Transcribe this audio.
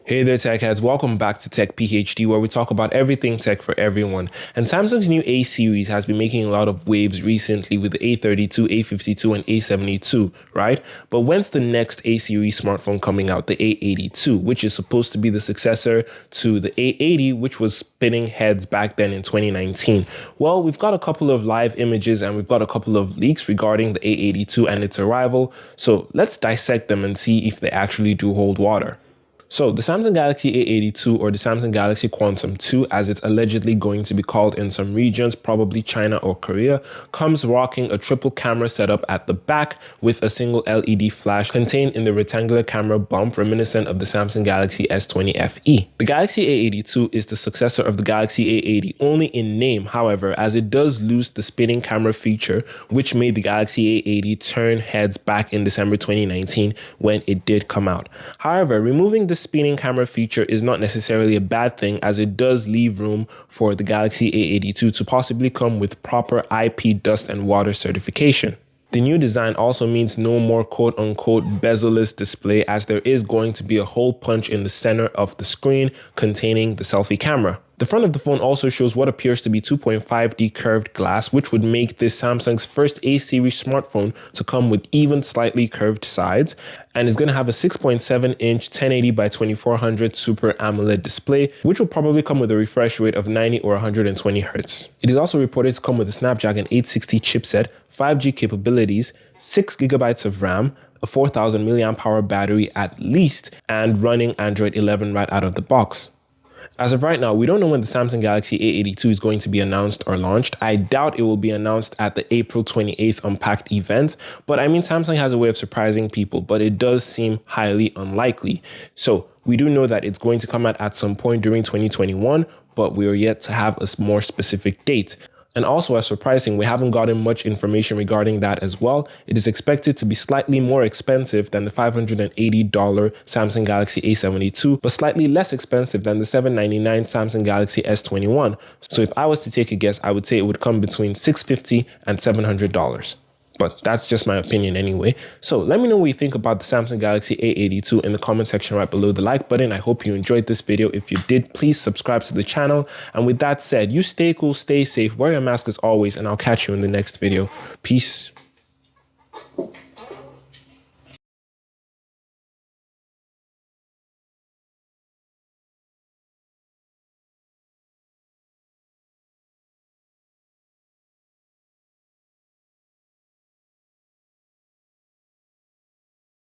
Hey there, tech heads. Welcome back to TechPhD, where we talk about everything tech for everyone. And Samsung's new A series has been making a lot of waves recently with the A32, A52, and A72, right? But when's the next A series smartphone coming out? The A82, which is supposed to be the successor to the A80, which was spinning heads back then in 2019. Well, we've got a couple of live images and we've got a couple of leaks regarding the A82 and its arrival. So let's dissect them and see if they actually do hold water. So the Samsung Galaxy A82, or the Samsung Galaxy Quantum 2 as it's allegedly going to be called in some regions, probably China or Korea, comes rocking a triple camera setup at the back with a single LED flash contained in the rectangular camera bump reminiscent of the Samsung Galaxy S20 FE. The Galaxy A82 is the successor of the Galaxy A80 only in name, however, as it does lose the spinning camera feature which made the Galaxy A80 turn heads back in December 2019 when it did come out. However, removing the spinning camera feature is not necessarily a bad thing, as it does leave room for the Galaxy A82 to possibly come with proper IP dust and water certification. The new design also means no more quote-unquote bezel-less display, as there is going to be a hole punch in the center of the screen containing the selfie camera. The front of the phone also shows what appears to be 2.5D curved glass, which would make this Samsung's first A-series smartphone to come with even slightly curved sides, and is going to have a 6.7-inch 1080 by 2400 Super AMOLED display, which will probably come with a refresh rate of 90 or 120 Hz. It is also reported to come with a Snapdragon 860 chipset, 5G capabilities, 6GB of RAM, a 4000 mAh battery at least, and running Android 11 right out of the box. As of right now, we don't know when the Samsung Galaxy A82 is going to be announced or launched. I doubt it will be announced at the April 28th Unpacked event, but I mean, Samsung has a way of surprising people, but it does seem highly unlikely. So we do know that it's going to come out at some point during 2021, but we are yet to have a more specific date. And also, as surprising, we haven't gotten much information regarding that as well. It is expected to be slightly more expensive than the $580 Samsung Galaxy A72, but slightly less expensive than the $799 Samsung Galaxy S21. So if I was to take a guess, I would say it would come between $650 and $700. But that's just my opinion anyway. So let me know what you think about the Samsung Galaxy A82 in the comment section right below the like button. I hope you enjoyed this video. If you did, please subscribe to the channel. And with that said, you stay cool, stay safe, wear your mask as always, and I'll catch you in the next video. Peace.